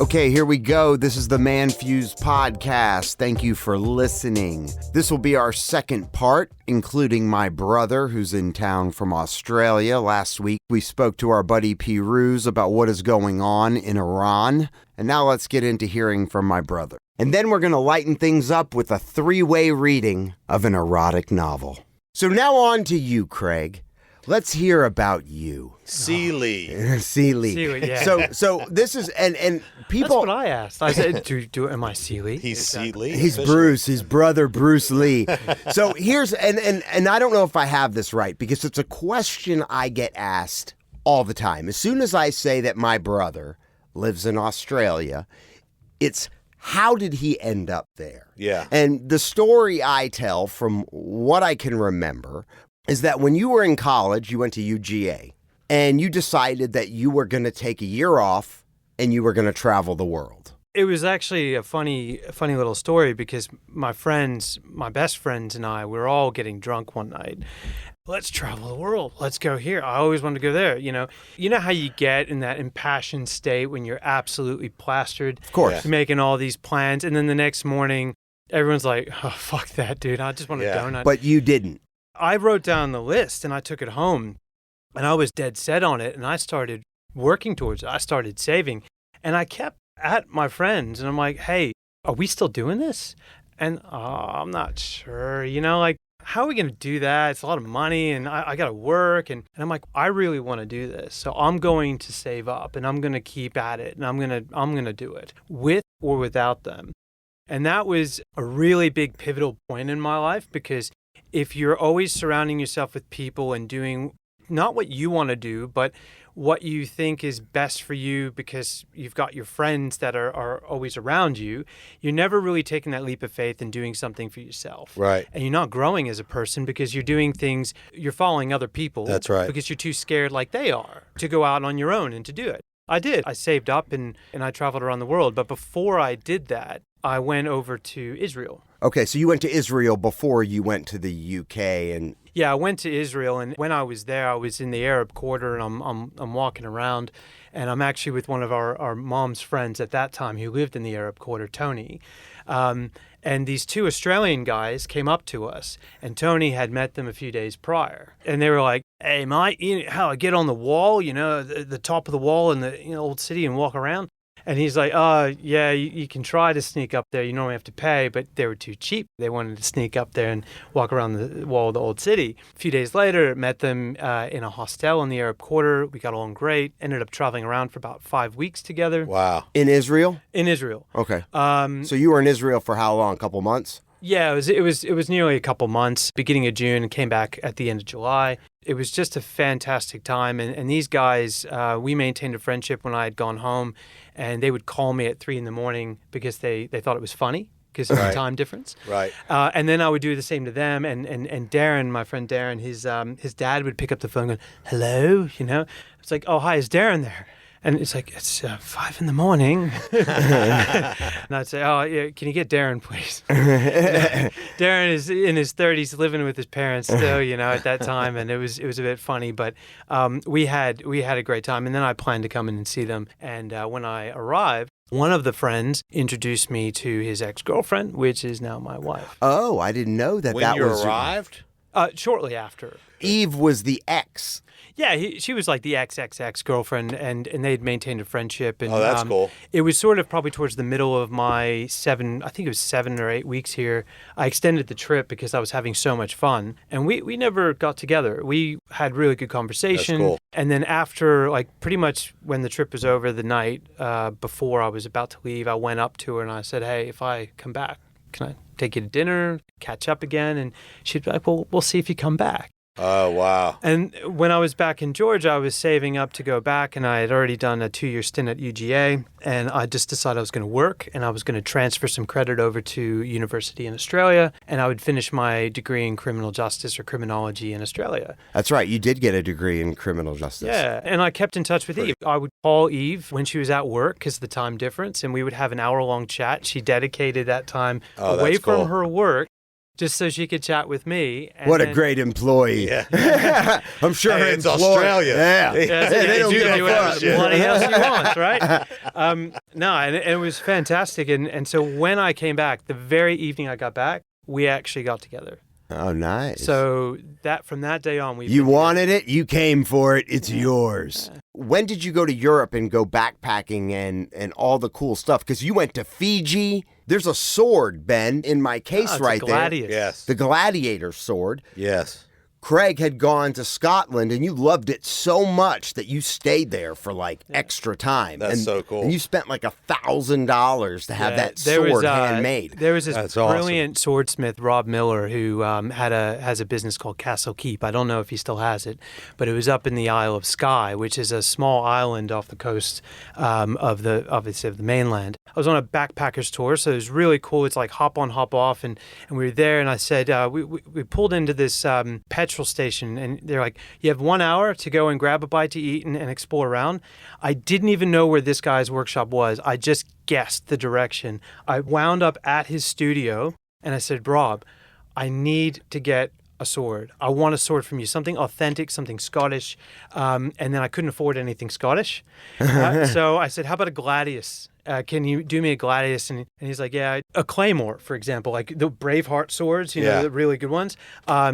Okay, here we go. This is the ManFUzed Podcast. Thank you for listening. This will be our second part, including my brother who's in town from Australia. Last week, we spoke to our buddy Piruz about what is going on in Iran. And now let's get into hearing from my brother. And then we're going to lighten things up with a three-way reading of an erotic novel. So now on to you, Craig. Let's hear about you. Sealy. Sealy. Yeah. So this is, and people. That's what I asked. I said, am I Sealy? He's Sealy. He's Bruce, his brother, Bruce Lee. So here's, and I don't know if I have this right, because it's a question I get asked all the time. As soon as I say that my brother lives in Australia, it's, how did he end up there? Yeah. And the story I tell, from what I can remember, is that when you were in college, you went to UGA, and you decided that you were going to take a year off and you were going to travel the world. It was actually a funny little story, because my best friends and I, we were all getting drunk one night. Let's travel the world. Let's go here. I always wanted to go there. You know how you get in that impassioned state when you're absolutely plastered. Of course. Making all these plans. And then the next morning, everyone's like, oh, fuck that, dude. I just want a donut. But you didn't. I wrote down the list and I took it home, and I was dead set on it, and I started working towards it. I started saving, and I kept at my friends, and I'm like, hey, are we still doing this? And I'm not sure, how are we going to do that? It's a lot of money, and I got to work. And I'm like, I really want to do this. So I'm going to save up, and I'm going to keep at it, and I'm going to do it with or without them. And that was a really big pivotal point in my life, because if you're always surrounding yourself with people and doing not what you want to do, but what you think is best for you because you've got your friends that are always around you, you're never really taking that leap of faith and doing something for yourself. Right. And you're not growing as a person, because you're doing things, you're following other people. That's right. Because you're too scared like they are to go out on your own and to do it. I did. I saved up and I traveled around the world. But before I did that, I went over to Israel. Okay, so you went to Israel before you went to the UK, and yeah, I went to Israel, and when I was there, I was in the Arab quarter, and I'm walking around, and I'm actually with one of our mom's friends at that time who lived in the Arab quarter, Tony. And these two Australian guys came up to us, and Tony had met them a few days prior. And they were like, hey, mate, how I get on the wall, the top of the wall in the old city and walk around? And he's like, yeah, you can try to sneak up there. You normally have to pay, but they were too cheap. They wanted to sneak up there and walk around the wall of the old city. A few days later, met them in a hostel in the Arab quarter. We got along great. Ended up traveling around for about 5 weeks together. Wow. in Israel? In Israel. Okay. So you were in Israel for how long? A couple months? Yeah, it was nearly a couple months, beginning of June, and came back at the end of July. It was just a fantastic time. And these guys, we maintained a friendship when I had gone home, and they would call me at 3 a.m. because they thought it was funny because of the time difference. Right. And then I would do the same to them. And Darren, my friend Darren, his dad would pick up the phone going, hello, It's like, oh, hi, is Darren there? And it's like, it's 5 a.m. And I'd say, oh, yeah, can you get Darren, please? Darren is in his 30s, living with his parents still, at that time. And it was a bit funny, but we had a great time. And then I planned to come in and see them. And when I arrived, one of the friends introduced me to his ex-girlfriend, which is now my wife. Oh, I didn't know that. When that you was arrived? Shortly after. Eve was the ex. Yeah, she was like the ex-girlfriend, and they'd maintained a friendship. And, oh, that's cool. It was sort of probably towards the middle of my 7 or 8 weeks here. I extended the trip because I was having so much fun, and we never got together. We had really good conversation. That's cool. And then after, pretty much when the trip was over, the night before I was about to leave, I went up to her and I said, hey, if I come back, can I take you to dinner, catch up again? And she'd be like, well, we'll see if you come back. Oh, wow. And when I was back in Georgia, I was saving up to go back, and I had already done a 2-year stint at UGA, and I just decided I was going to work, and I was going to transfer some credit over to university in Australia, and I would finish my degree in criminal justice or criminology in Australia. That's right. You did get a degree in criminal justice. Yeah, and I kept in touch with Eve. I would call Eve when she was at work because of the time difference, and we would have an hour-long chat. She dedicated that time away from her work just so she could chat with me. And What a great employee. Yeah. I'm sure her It's employer- Australia. Yeah. Yeah, so They you don't do give a whatever fuck. bloody else you want, right? No, and it was fantastic. And so when I came back, the very evening I got back, we actually got together. Oh, nice. So from that day on, You wanted it, you came for it, it's yours. When did you go to Europe and go backpacking and all the cool stuff? Because you went to Fiji. There's a sword, Ben, in my case right there. Gladius. Yes. The gladiator sword. Yes. Craig had gone to Scotland, and you loved it so much that you stayed there for like extra time. That's so cool. And you spent like $1,000 to have that there sword was, handmade. There was this That's awesome. brilliant swordsmith, Rob Miller, who has a business called Castle Keep. I don't know if he still has it, but it was up in the Isle of Skye, which is a small island off the coast of the mainland. I was on a backpackers tour, so it was really cool. It's like hop on, hop off, and we were there, and I said we pulled into this petrol station, and they're like, you have 1 hour to go and grab a bite to eat and explore around. I didn't even know where this guy's workshop was. I just guessed the direction. I wound up at his studio, and I said, Rob, I need to get a sword. I want a sword from you, something authentic, something Scottish. And then I couldn't afford anything Scottish. So I said, how about a gladius? Can you do me a gladius? And he's like, yeah, a claymore, for example, like the Braveheart swords, you know, the really good ones.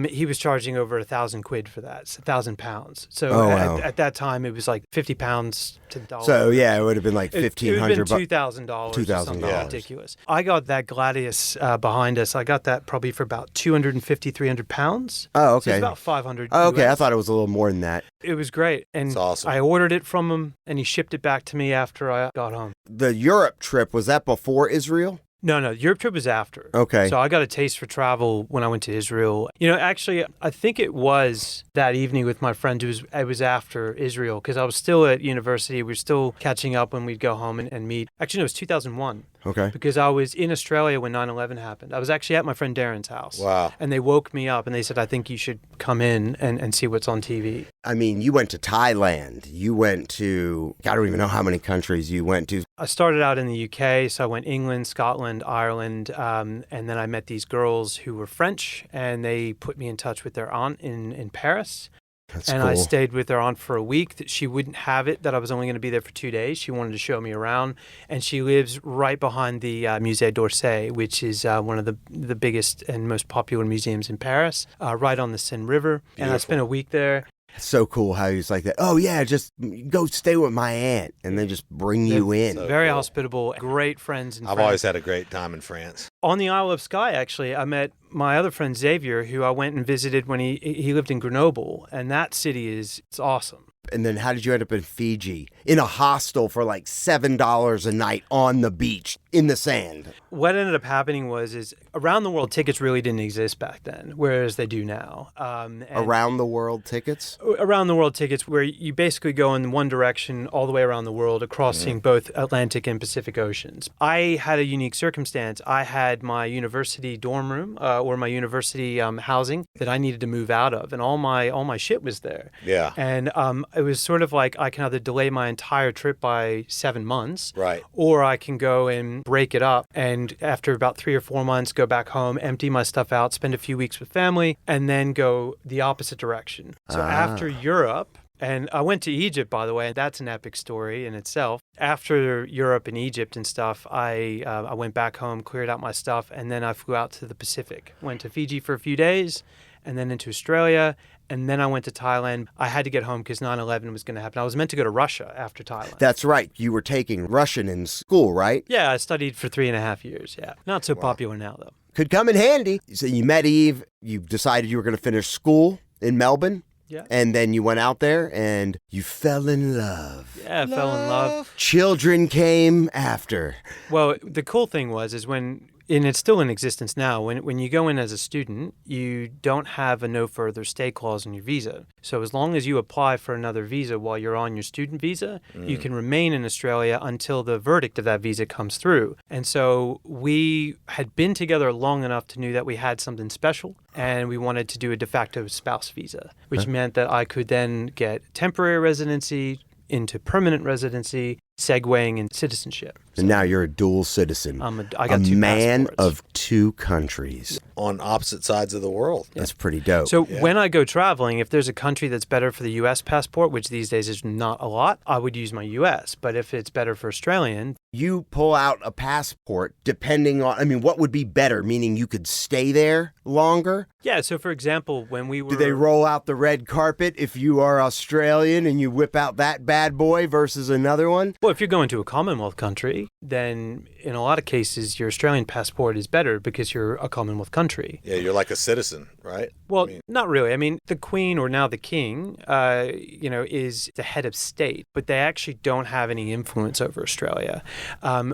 He was charging over 1,000 quid for that, 1,000 pounds. So at that time, it was like 50 pounds to the dollar. So yeah, it would have been like $1,500. It would have been $2,000 or something ridiculous. I got that gladius behind us. I got that probably for about 250, 300 pounds. Oh, okay. So it's about 500 Oh, okay, US. I thought it was a little more than that. It was great. And That's awesome. I ordered it from him, and he shipped it back to me after I got home. The Europe trip, was that before Israel? No, Europe trip was after. Okay. So I got a taste for travel when I went to Israel. You know, actually, I think it was that evening with my friend. It was after Israel because I was still at university. We were still catching up when we'd go home and meet. Actually, no, it was 2001. Okay. Because I was in Australia when 9/11 happened. I was actually at my friend Darren's house. Wow. And they woke me up and they said, I think you should come in and see what's on TV. I mean, you went to Thailand. You went to, I don't even know how many countries you went to. I started out in the UK, so I went England, Scotland, Ireland, and then I met these girls who were French, and they put me in touch with their aunt in Paris. That's and cool. I stayed with their aunt for a week. That she wouldn't have it that I was only going to be there for 2 days. She wanted to show me around, and she lives right behind the Musée d'Orsay, which is one of the biggest and most popular museums in Paris, right on the Seine River. And I spent a week there. It's so cool how he's like that. Oh, yeah, just go stay with my aunt, and they just bring you in. so Very cool. hospitable, great friends in I've France. always had a great time in France. On the Isle of Skye, actually, I met my other friend Xavier, who I went and visited when he lived in Grenoble, and that city it's awesome. And then how did you end up in Fiji? In a hostel for like $7 a night on the beach in the sand. What ended up happening is around the world tickets really didn't exist back then, whereas they do now. Around the world tickets? Around the world tickets, where you basically go in one direction all the way around the world, crossing both Atlantic and Pacific Oceans. I had a unique circumstance. I had my university dorm room or my university housing that I needed to move out of, and all my shit was there. Yeah. And it was sort of like I can either delay my entire trip by 7 months, Right. or I can go and break it up, and after about 3 or 4 months, go back home, empty my stuff out, spend a few weeks with family, and then go the opposite direction. So after Europe, and I went to Egypt, by the way, and that's an epic story in itself. After Europe and Egypt and stuff, I went back home, cleared out my stuff, and then I flew out to the Pacific. Went to Fiji for a few days, and then into Australia, and then I went to Thailand. I had to get home because 9/11 was going to happen. I was meant to go to Russia after Thailand. That's right. You were taking Russian in school, right? Yeah, I studied for 3.5 years, yeah. Not so popular now, though. Could come in handy. So you met Eve. You decided you were going to finish school in Melbourne. Yeah. And then you went out there and you fell in love. Yeah, I fell in love. Children came after. Well, the cool thing is when, and it's still in existence now, when you go in as a student, you don't have a no further stay clause in your visa. So as long as you apply for another visa while you're on your student visa, you can remain in Australia until the verdict of that visa comes through. And so we had been together long enough to know that we had something special, and we wanted to do a de facto spouse visa, which meant that I could then get temporary residency into permanent residency, segueing in citizenship. And now you're a dual citizen. I got a two man passports. of two countries. On opposite sides of the world. That's pretty dope. So when I go traveling, if there's a country that's better for the U.S. passport, which these days is not a lot, I would use my U.S. But if it's better for Australian, you pull out a passport depending on, I mean, what would be better? Meaning you could stay there longer? yeah. So for example, when we were Do they roll out the red carpet if you are Australian and you whip out that bad boy versus another one? well, if you're going to a Commonwealth country, then in a lot of cases your Australian passport is better because you're a Commonwealth country. Yeah, you're like a citizen, right? Well, I mean, not really. I mean, the Queen or now the King, is the head of state, but they actually don't have any influence over Australia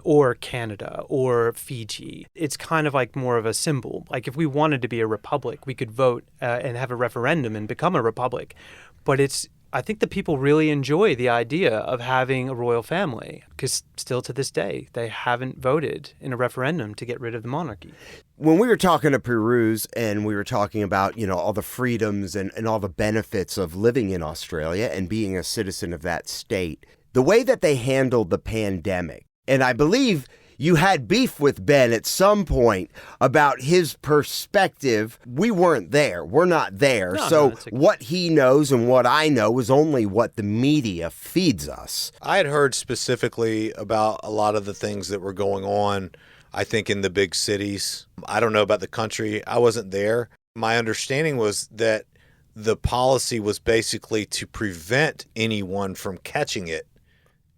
or Canada or Fiji. It's kind of like more of a symbol. Like if we wanted to be a republic, we could vote and have a referendum and become a republic. But I think the people really enjoy the idea of having a royal family because still to this day, they haven't voted in a referendum to get rid of the monarchy. When we were talking to Peruz and we were talking about, all the freedoms and all the benefits of living in Australia and being a citizen of that state, the way that they handled the pandemic, and I believe you had beef with Ben at some point about his perspective. We weren't there. We're not there. No, what he knows and what I know is only what the media feeds us. I had heard specifically about a lot of the things that were going on, I think, in the big cities. I don't know about the country. I wasn't there. My understanding was that the policy was basically to prevent anyone from catching it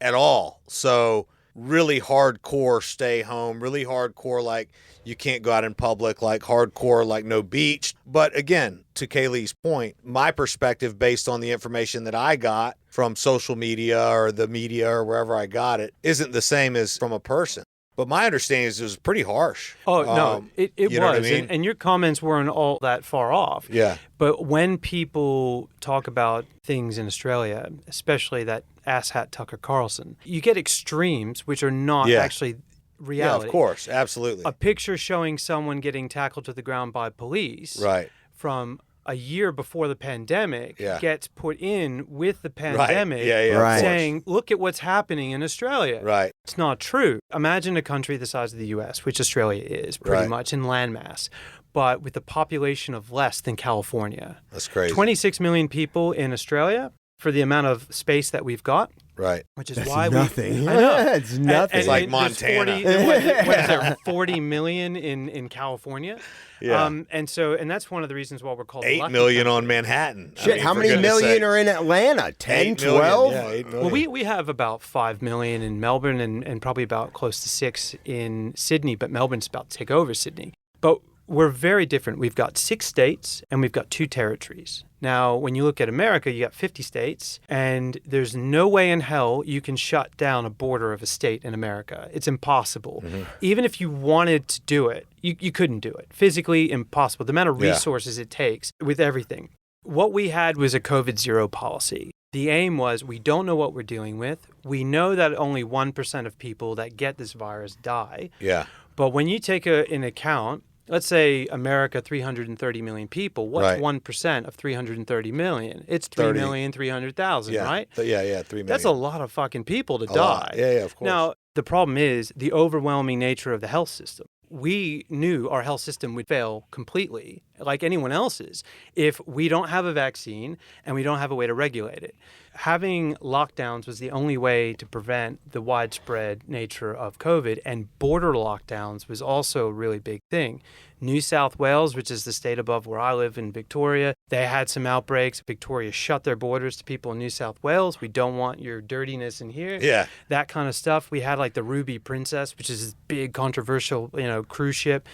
at all. So really hardcore stay home, really hardcore like you can't go out in public, like hardcore like no beach. But again, to Kaylee's point, my perspective based on the information that I got from social media or the media or wherever I got it isn't the same as from a person. But my understanding is it was pretty harsh. Oh, no, it you was. know what I mean? And your comments weren't all that far off. Yeah. But when people talk about things in Australia, especially that asshat Tucker Carlson, you get extremes which are not actually reality. Yeah, of course. Absolutely. A picture showing someone getting tackled to the ground by police Right. from a year before the pandemic gets put in with the Right. pandemic Yeah, Right. saying, look at what's happening in Australia. Right. It's not true. Imagine a country the size of the U.S., which Australia is pretty Right. much in landmass, but with a population of less than California. That's crazy. 26 million people in Australia for the amount of space that we've got, Right. which is That's why nothing. I know. It's nothing. It's like there's Montana. 40, what is there, 40 million in California? Yeah. And that's one of the reasons why we're called 8 lucky million country. on Manhattan. I Shit, mean, how for many goodness million sakes. are in Atlanta? 10, 8 million. 12? Yeah, 8 million. Well, we have about 5 million in Melbourne and probably about close to 6 in Sydney, but Melbourne's about to take over Sydney. But we're very different. We've got 6 states and we've got 2 territories. Now, when you look at America, you got 50 states, and there's no way in hell you can shut down a border of a state in America. It's impossible. Mm-hmm. Even if you wanted to do it, you couldn't do it. Physically impossible. The amount of resources it takes with everything. What we had was a COVID zero policy. The aim was we don't know what we're dealing with. We know that only 1% of people that get this virus die. Yeah. But when you take in account, let's say America, 330 million people. What's 1% of 330 million? It's 3,300,000, right? 3 million. That's a lot of fucking people to die. Yeah, of course. Now, the problem is the overwhelming nature of the health system. We knew our health system would fail completely, like anyone else's, if we don't have a vaccine and we don't have a way to regulate it. Having lockdowns was the only way to prevent the widespread nature of COVID, and border lockdowns was also a really big thing. New South Wales, which is the state above where I live in Victoria, they had some outbreaks. Victoria shut their borders to people in New South Wales. We don't want your dirtiness in here. Yeah. That kind of stuff. We had like the Ruby Princess, which is this big controversial, cruise ship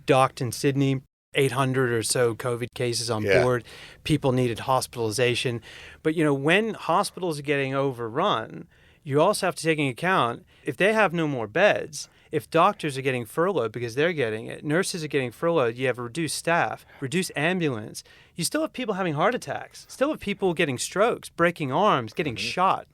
docked in Sydney. 800 or so COVID cases on board. People needed hospitalization. But, when hospitals are getting overrun, you also have to take into account if they have no more beds, if doctors are getting furloughed because they're getting it, nurses are getting furloughed, you have reduced staff, reduced ambulance. You still have people having heart attacks, still have people getting strokes, breaking arms, getting shot,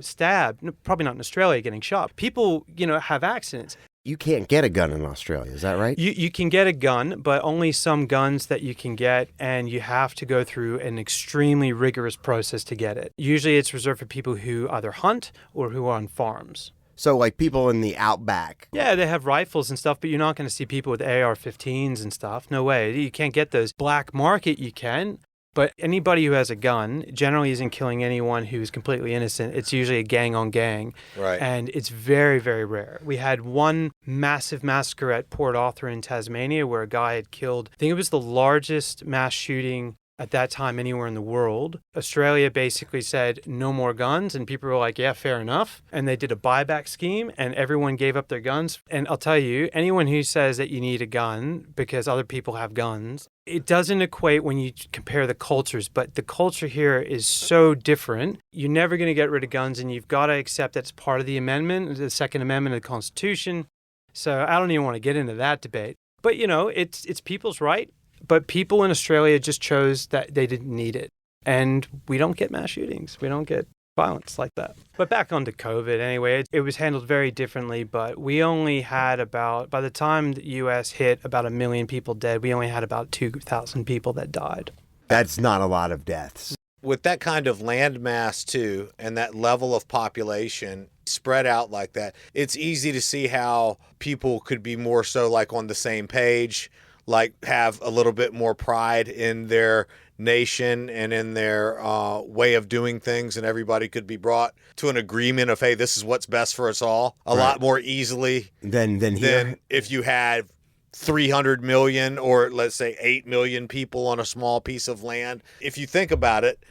stabbed, probably not in Australia getting shot. People, have accidents. You can't get a gun in Australia, is that right? You can get a gun, but only some guns that you can get, and you have to go through an extremely rigorous process to get it. Usually it's reserved for people who either hunt or who are on farms. So like people in the outback. Yeah, they have rifles and stuff, but you're not going to see people with AR-15s and stuff. No way. You can't get those. Black market, you can. But anybody who has a gun generally isn't killing anyone who's completely innocent. It's usually a gang on gang. Right. And it's very, very rare. We had one massive massacre at Port Arthur in Tasmania where a guy had killed, I think it was the largest mass shooting at that time anywhere in the world. Australia basically said no more guns, and people were like, yeah, fair enough. And they did a buyback scheme, and everyone gave up their guns. And I'll tell you, anyone who says that you need a gun because other people have guns, it doesn't equate when you compare the cultures, but the culture here is so different. You're never going to get rid of guns, and you've got to accept that it's part of the amendment, the Second Amendment of the Constitution. So I don't even want to get into that debate. But, you know, it's people's right. But people in Australia just chose that they didn't need it. And we don't get mass shootings. We don't get violence like that. But back onto COVID anyway, it was handled very differently. But we only had about, by the time the U.S. hit about 1 million people dead, we only had about 2,000 people that died. That's not a lot of deaths. With that kind of land mass, too, and that level of population spread out like that, it's easy to see how people could be more so like on the same page, like have a little bit more pride in their nation and in their way of doing things, and everybody could be brought to an agreement of, hey, this is what's best for us all a lot more easily than if you had 300 million or let's say 8 million people on a small piece of land. If you think about it,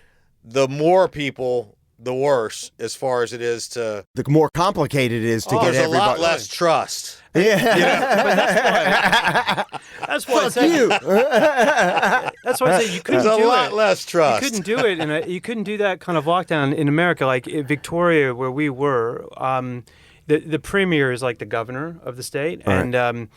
the more people, the worse as far as it is to... The more complicated it is to get everybody... There's a lot less trust. Yeah. You know? But that's why I Fuck said, you. that's why I said you couldn't do it. There's a lot less trust. You couldn't do it. You couldn't do that kind of lockdown in America. Like in Victoria, where we were, the premier is like the governor of the state. Right. And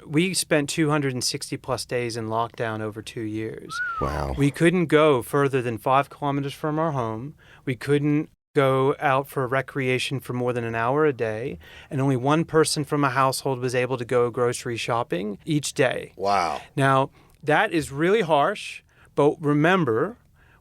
we spent 260 plus days in lockdown over 2 years. Wow. We couldn't go further than 5 kilometers from our home. We couldn't go out for recreation for more than an hour a day, and only one person from a household was able to go grocery shopping each day. Wow. Now, that is really harsh, but remember,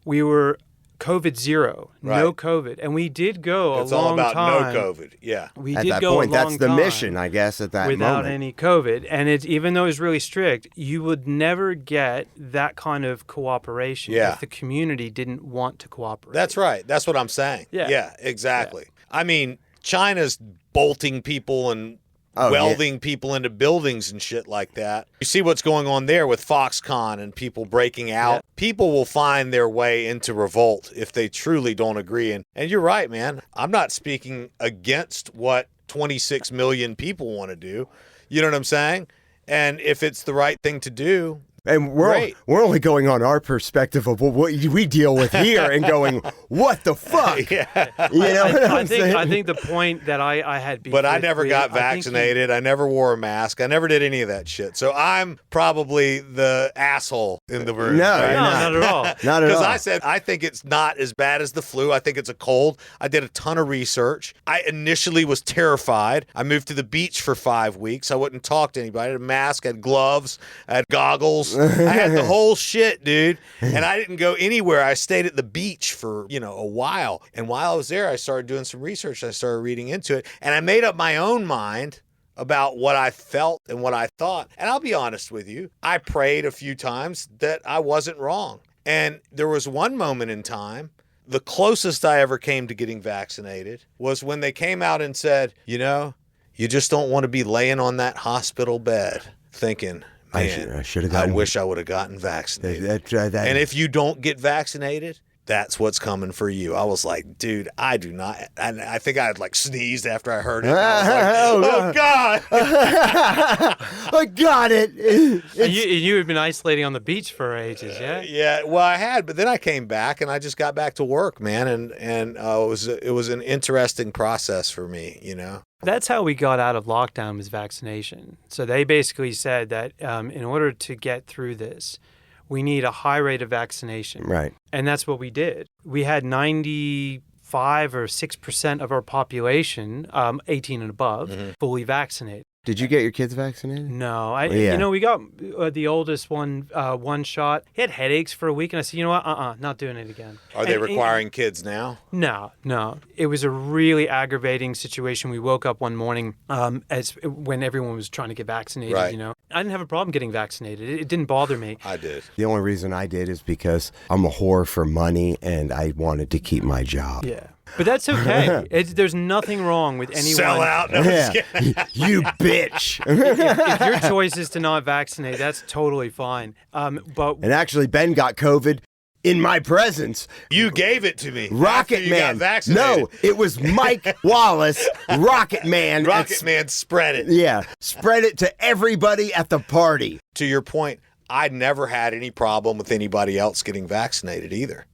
we were COVID zero, no COVID, and we did go a long time. It's all about no COVID, yeah. We at did that go point, a long that's the time mission, I guess, at that without moment. any COVID. And even though it was really strict, you would never get that kind of cooperation if the community didn't want to cooperate. That's right. That's what I'm saying. Yeah, exactly. Yeah. I mean, China's bolting people and welding people into buildings and shit like that. You see what's going on there with Foxconn and people breaking out. Yep. People will find their way into revolt if they truly don't agree. And you're right, man. I'm not speaking against what 26 million people want to do. You know what I'm saying? And if it's the right thing to do, and we're only going on our perspective of what we deal with here and going, what the fuck? Yeah. You know what I'm saying? I think the point that I had... But I never got vaccinated. I never wore a mask. I never did any of that shit. So I'm probably the asshole in the room. No, right? not at all. Not at all. Because I said, I think it's not as bad as the flu. I think it's a cold. I did a ton of research. I initially was terrified. I moved to the beach for 5 weeks. I wouldn't talk to anybody. I had a mask, I had gloves, I had goggles. I had the whole shit, dude. And I didn't go anywhere. I stayed at the beach for, a while. And while I was there, I started doing some research. I started reading into it. And I made up my own mind about what I felt and what I thought. And I'll be honest with you, I prayed a few times that I wasn't wrong. And there was one moment in time, the closest I ever came to getting vaccinated was when they came out and said, you just don't want to be laying on that hospital bed thinking, man, I wish I would have gotten vaccinated. And if you don't get vaccinated, that's what's coming for you. I was like, dude, I do not. And I think I had sneezed after I heard it. I was like, oh, God. I got it. And you had been isolating on the beach for ages, yeah? Yeah, well, I had. But then I came back and I just got back to work, man. And it was an interesting process for me, That's how we got out of lockdown, was vaccination. So they basically said that in order to get through this, we need a high rate of vaccination. Right. And that's what we did. We had 95 or 6% of our population, 18 and above, fully vaccinated. Did you get your kids vaccinated? No, Yeah. we got the oldest one shot. He had headaches for a week, and I said, you know what, not doing it again. Are they requiring kids now? No. It was a really aggravating situation. We woke up one morning when everyone was trying to get vaccinated, Right. I didn't have a problem getting vaccinated. It didn't bother me. I did. The only reason I did is because I'm a whore for money and I wanted to keep my job. Yeah. But that's okay. There's nothing wrong with anyone. Sell out. No, I'm just kidding. You bitch. If your choice is to not vaccinate, that's totally fine. But And actually, Ben got COVID in my presence. You gave it to me. after Rocket you Man. Got vaccinated. No, it was Mike Wallace, Rocket Man. Rocket Man spread it. Yeah, spread it to everybody at the party. To your point, I never had any problem with anybody else getting vaccinated either.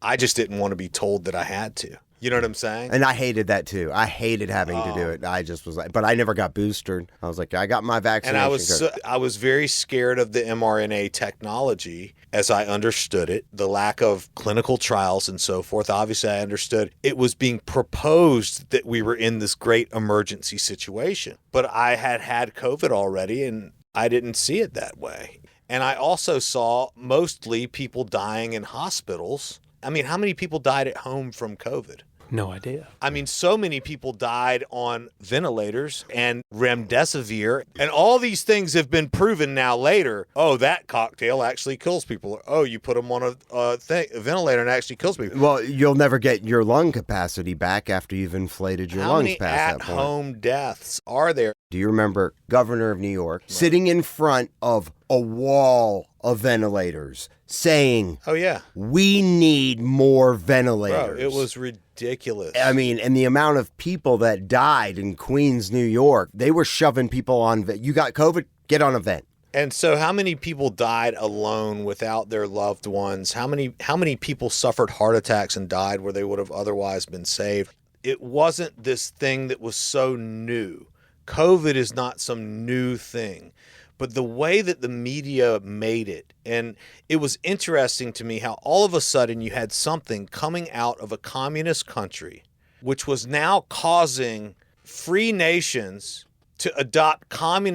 I just didn't want to be told that I had to. You know what I'm saying? And I hated that too. I hated having to do it. I just was like, but I never got boosted. I was like, I got my vaccination. And I was very scared of the mRNA technology as I understood it, the lack of clinical trials and so forth. Obviously, I understood it was being proposed that we were in this great emergency situation. But I had COVID already, and I didn't see it that way. And I also saw mostly people dying in hospitals. I mean, how many people died at home from COVID? no idea. I mean, so many people died on ventilators and remdesivir, and all these things have been proven now later. Oh, that cocktail actually kills people. Oh, you put them on a ventilator and it actually kills people. Well, you'll never get your lung capacity back after you've inflated your How lungs many past that point. at-home deaths are there? Do you remember Governor of New York sitting in front of a wall of ventilators saying, Oh, yeah. we need more ventilators? Bro, it was ridiculous. I mean, and the amount of people that died in Queens, New York, they were shoving people on, you got COVID, get on a vent. And so how many people died alone without their loved ones? How many people suffered heart attacks and died where they would have otherwise been saved? It wasn't this thing that was so new. COVID is not some new thing. But the way that the media made it, and it was interesting to me how all of a sudden you had something coming out of a communist country, which was now causing free nations to adopt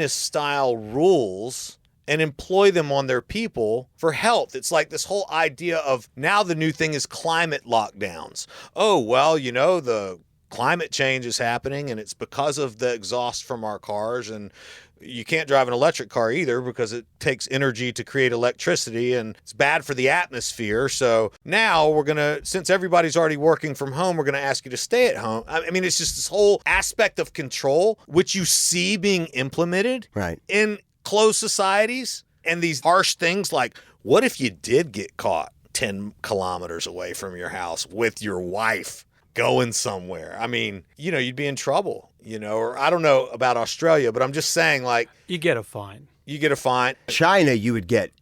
communist-style rules and employ them on their people for health. It's like this whole idea of now the new thing is climate lockdowns. Oh, well, you know, the climate change is happening and it's because of the exhaust from our cars, and you can't drive an electric car either because it takes energy to create electricity and it's bad for the atmosphere. So now we're going to, since everybody's already working from home, we're going to ask you to stay at home. I mean, it's just this whole aspect of control, which you see being implemented in closed societies, and these harsh things like, what if you did get caught 10 kilometers away from your house with your wife going somewhere? I mean, you know, you'd be in trouble, you know, or I don't know about Australia, but I'm just saying, like, You get a fine. you get a fine. China, you get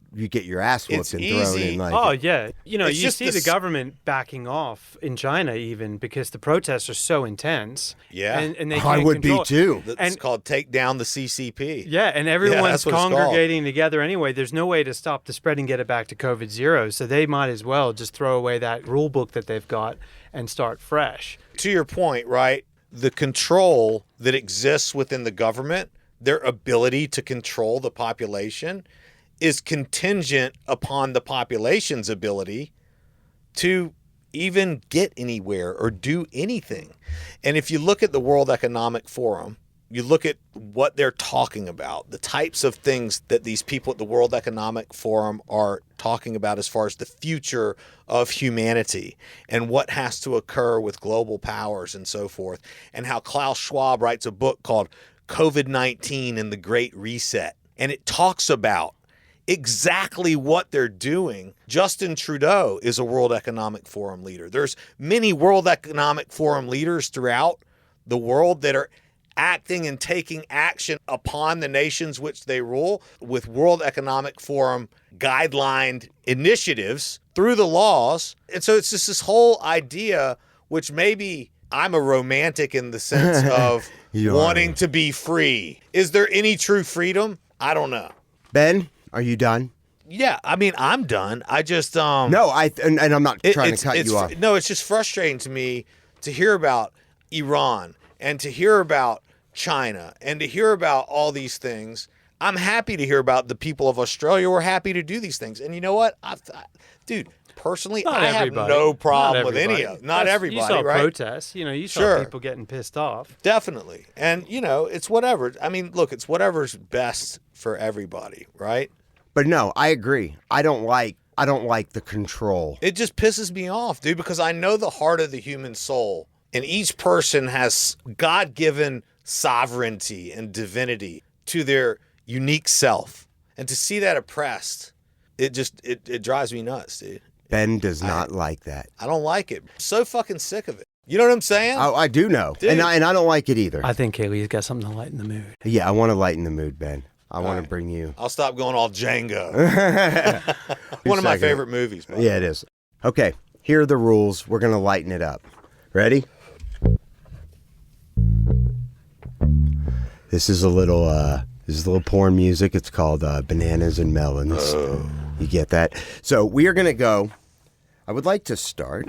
your ass whooped It's and thrown easy. in like. Oh, yeah. You know, It's you just see the this- government backing off in China even because the protests are so intense. Yeah. And they I can't would be control it. too. That's And- called take down the CCP. Yeah, and everyone's that's what it's called. congregating together anyway. There's no way to stop the spread and get it back to COVID zero. So they might as well just throw away that rule book that they've got and start fresh. To your point, right? The control that exists within the government, their ability to control the population, is contingent upon the population's ability to even get anywhere or do anything. And if you look at the World Economic Forum, you look at what they're talking about, the types of things that these people at the World Economic Forum are talking about as far as the future of humanity and what has to occur with global powers and so forth, and how Klaus Schwab writes a book called COVID-19 and the Great Reset. And it talks about exactly what they're doing. Justin Trudeau is a World Economic Forum leader. There's many World Economic Forum leaders throughout the world that are acting and taking action upon the nations which they rule with World Economic Forum guidelined initiatives through the laws. And so it's just this whole idea, which maybe I'm a romantic in the sense of wanting to be free. Is there any true freedom? I don't know. Ben, are you done? Yeah, I mean, I'm done. I just No, and I'm not trying to cut you off. No, it's just frustrating to me to hear about Iran and to hear about China and to hear about all these things. I'm happy to hear about the people of Australia who are happy to do these things. And you know what? Dude, personally, I have no problem with any of it. Not everybody, you saw right? protests. You saw people getting pissed off. Definitely. And, it's whatever. I mean, look, it's whatever's best for everybody, right? But no, I agree. I don't like the control. It just pisses me off, dude, because I know the heart of the human soul. And each person has God-given sovereignty and divinity to their unique self. And to see that oppressed, it drives me nuts, dude. Ben does not like that. I don't like it. I'm so fucking sick of it. You know what I'm saying? I do know. Dude. And I don't like it either. I think Kaylee's got something to lighten the mood. Yeah, I want to lighten the mood, Ben. I want to bring you. I'll stop going all Django. One of my favorite movies, bro. Yeah, it is. Okay, here are the rules. We're going to lighten it up. Ready? This is a little porn music. It's called Bananas and Melons. Oh. You get that? So we are going to go. I would like to start.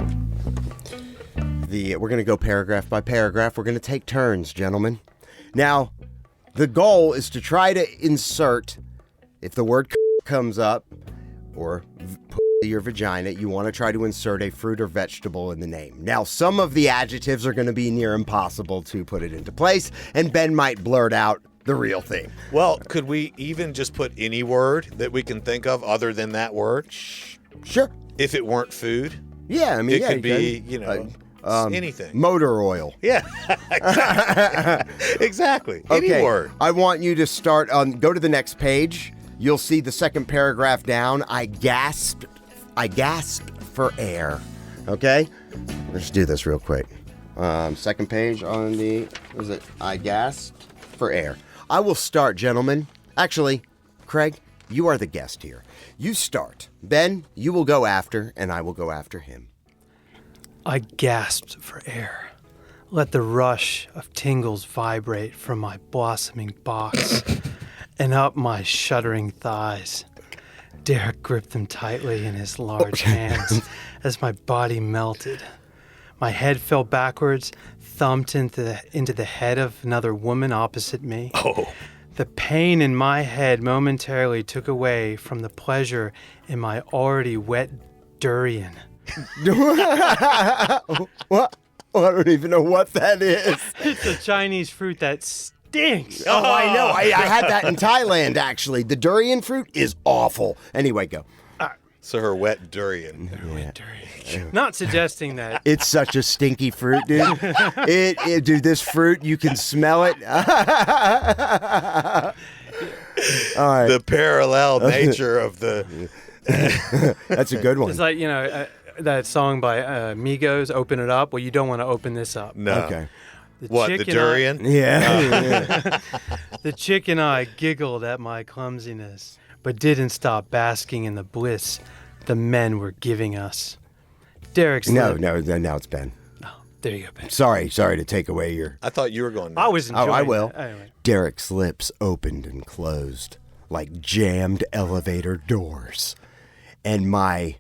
We're going to go paragraph by paragraph. We're going to take turns, gentlemen. Now, the goal is to try to insert, if the word comes up, or your vagina, you want to try to insert a fruit or vegetable in the name. Now, some of the adjectives are going to be near impossible to put it into place, and Ben might blurt out the real thing. Well, could we even just put any word that we can think of other than that word? Sure. If it weren't food? Yeah, I mean, it could be, anything. Motor oil. Yeah, exactly. Okay. Any word. I want you to start go to the next page. You'll see the second paragraph down. I gasped for air. Okay? Let's do this real quick. Second page on I gasped for air. I will start, gentlemen. Actually, Craig, you are the guest here. You start. Ben, you will go after, and I will go after him. I gasped for air. Let the rush of tingles vibrate from my blossoming box and up my shuddering thighs. Derek gripped them tightly in his large hands as my body melted. My head fell backwards, thumped into the head of another woman opposite me. Oh. The pain in my head momentarily took away from the pleasure in my already wet durian. What? Oh, I don't even know what that is. It's a Chinese fruit that stinks. Oh, I know. I had that in Thailand, actually. The durian fruit is awful. Anyway, go. So her wet durian. Wet durian. Not suggesting that. It's such a stinky fruit, dude. Dude, this fruit, you can smell it. All right. The parallel nature of the... That's a good one. It's like, that song by Migos, Open It Up. Well, you don't want to open this up. No. Okay. The durian? Yeah. The chick and I giggled at my clumsiness, but didn't stop basking in the bliss the men were giving us. Derek's No, now it's Ben. Oh, there you go, Ben. Sorry to take away your... I thought you were going... I was enjoying I will. Anyway. Derek's lips opened and closed like jammed elevator doors, and my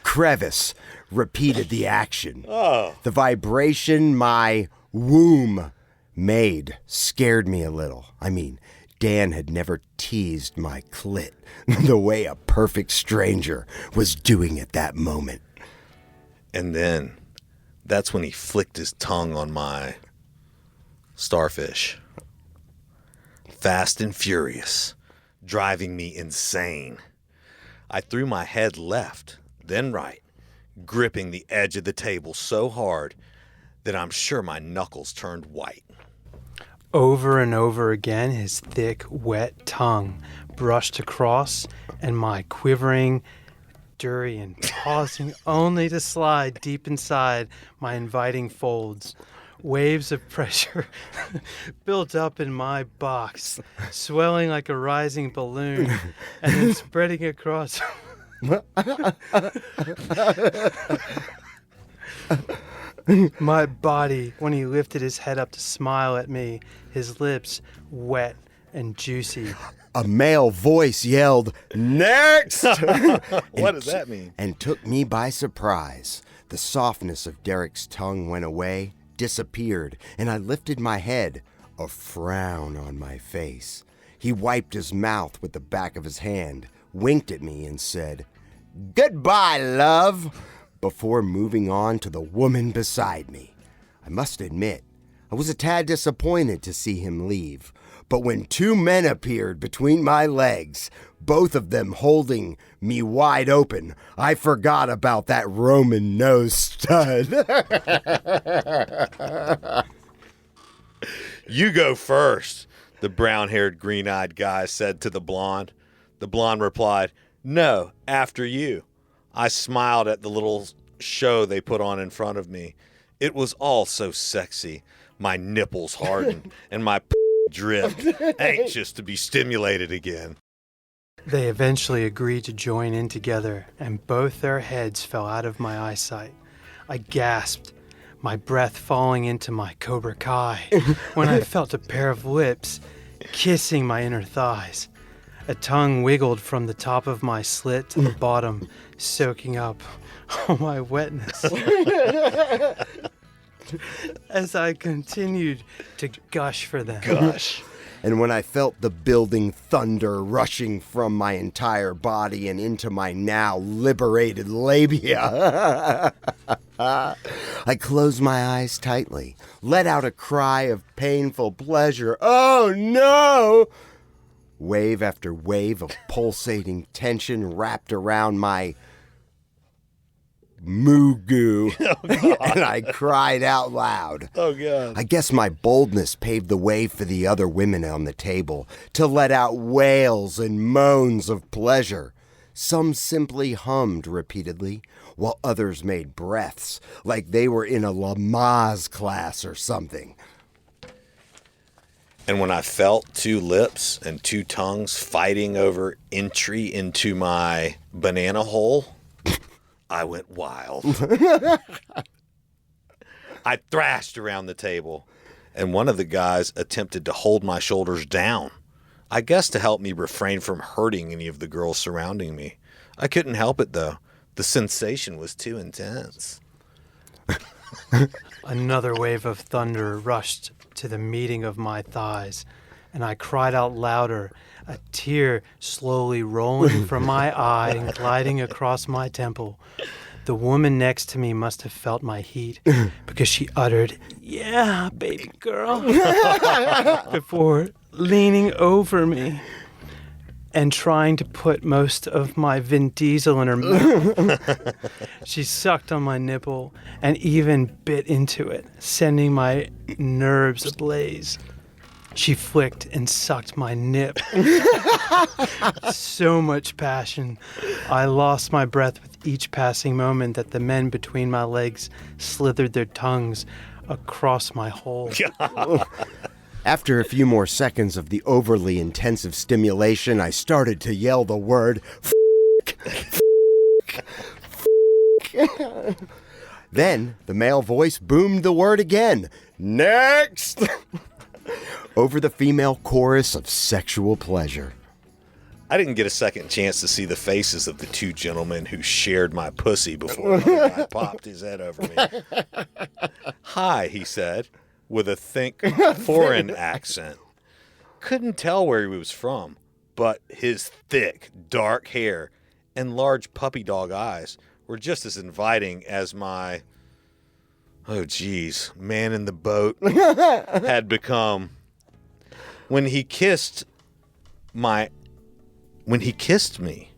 crevice repeated the action. Oh. The vibration my womb made scared me a little. I mean, Dan had never teased my clit the way a perfect stranger was doing at that moment. And then, that's when he flicked his tongue on my starfish. Fast and furious, driving me insane. I threw my head left, then right, gripping the edge of the table so hard that I'm sure my knuckles turned white. Over and over again, his thick, wet tongue brushed across, and my quivering durian pausing only to slide deep inside my inviting folds. Waves of pressure built up in my box, swelling like a rising balloon, and then spreading across my body when he lifted his head up to smile at me, his lips wet and juicy. A male voice yelled, "Next!" What does that mean? And took me by surprise. The softness of Derek's tongue went away, disappeared, and I lifted my head, a frown on my face. He wiped his mouth with the back of his hand, winked at me, and said, "Goodbye, love," before moving on to the woman beside me. I must admit, I was a tad disappointed to see him leave, but when two men appeared between my legs, both of them holding me wide open, I forgot about that Roman nose stud. "You go first," the brown-haired, green-eyed guy said to the blonde. The blonde replied, "No, after you." I smiled at the little show they put on in front of me. It was all so sexy. My nipples hardened and my dripped, anxious to be stimulated again. They eventually agreed to join in together, and both their heads fell out of my eyesight. I gasped, my breath falling into my Cobra Kai, when I felt a pair of lips kissing my inner thighs. A tongue wiggled from the top of my slit to the bottom, soaking up all my wetness. As I continued to gush for them. Gosh. And when I felt the building thunder rushing from my entire body and into my now liberated labia, I closed my eyes tightly, let out a cry of painful pleasure. Oh no! Wave after wave of pulsating tension wrapped around my Mugu, and I cried out loud. Oh, God. I guess my boldness paved the way for the other women on the table to let out wails and moans of pleasure. Some simply hummed repeatedly, while others made breaths like they were in a Lamaze class or something. And when I felt two lips and two tongues fighting over entry into my banana hole, I went wild. I thrashed around the table, and one of the guys attempted to hold my shoulders down, I guess to help me refrain from hurting any of the girls surrounding me. I couldn't help it, though. The sensation was too intense. Another wave of thunder rushed to the meeting of my thighs, and I cried out louder, a tear slowly rolling from my eye and gliding across my temple. The woman next to me must have felt my heat, because she uttered, "Yeah, baby girl," before leaning over me and trying to put most of my Vin Diesel in her mouth. She sucked on my nipple and even bit into it, sending my nerves ablaze. She flicked and sucked my nip. So much passion. I lost my breath with each passing moment that the men between my legs slithered their tongues across my hole. After a few more seconds of the overly intensive stimulation, I started to yell the word f***. Then the male voice boomed the word again, "Next!" over the female chorus of sexual pleasure. I didn't get a second chance to see the faces of the two gentlemen who shared my pussy before another guy popped his head over me. "Hi," he said, with a thick foreign accent. Couldn't tell where he was from, but his thick, dark hair and large puppy dog eyes were just as inviting as my, oh geez, man in the boat had become. When he kissed me.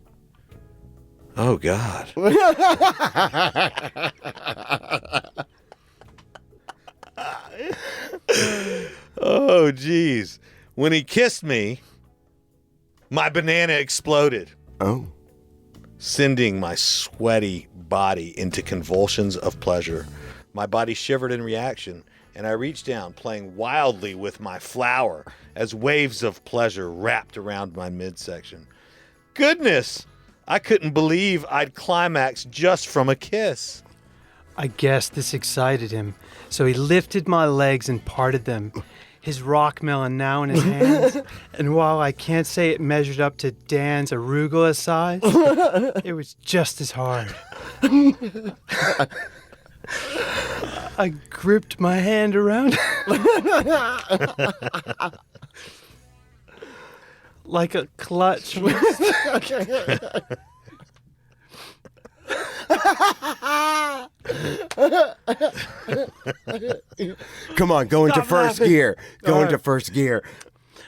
Oh, God. Oh, geez. When he kissed me, my banana exploded. Oh. Sending my sweaty body into convulsions of pleasure. My body shivered in reaction, and I reached down, playing wildly with my flower as waves of pleasure wrapped around my midsection. Goodness! I couldn't believe I'd climaxed just from a kiss. I guess this excited him, so he lifted my legs and parted them, his rock melon now in his hands, and while I can't say it measured up to Dan's arugula size, it was just as hard. I gripped my hand around like a clutch. Come on, go into Stop first laughing. gear. Go All into right. first gear.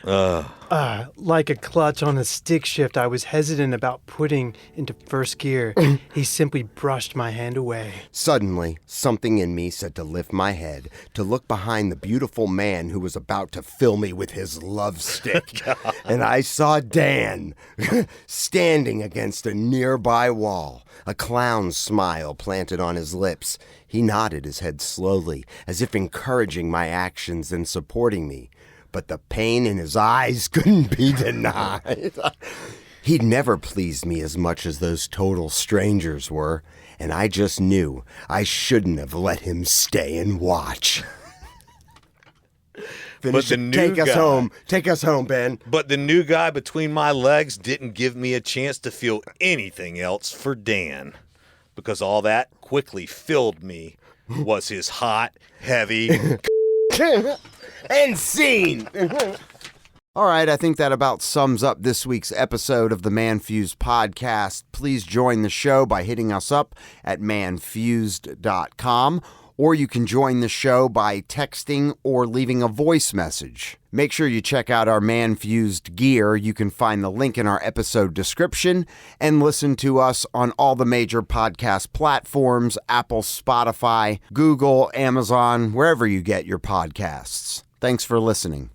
Like a clutch on a stick shift, I was hesitant about putting into first gear. He simply brushed my hand away. Suddenly, something in me said to lift my head, to look behind the beautiful man who was about to fill me with his love stick. And I saw Dan standing against a nearby wall, a clown's smile planted on his lips. He nodded his head slowly, as if encouraging my actions and supporting me. But the pain in his eyes couldn't be denied. He'd never pleased me as much as those total strangers were, and I just knew I shouldn't have let him stay and watch. Finish the it. new Take us guy- home. Take us home, Ben. But the new guy between my legs didn't give me a chance to feel anything else for Dan, because all that quickly filled me was his hot, heavy... And scene. All right, I think that about sums up this week's episode of the ManFUzed Podcast. Please join the show by hitting us up at manfused.com, or you can join the show by texting or leaving a voice message. Make sure you check out our ManFUzed Gear. You can find the link in our episode description and listen to us on all the major podcast platforms: Apple, Spotify, Google, Amazon, wherever you get your podcasts. Thanks for listening.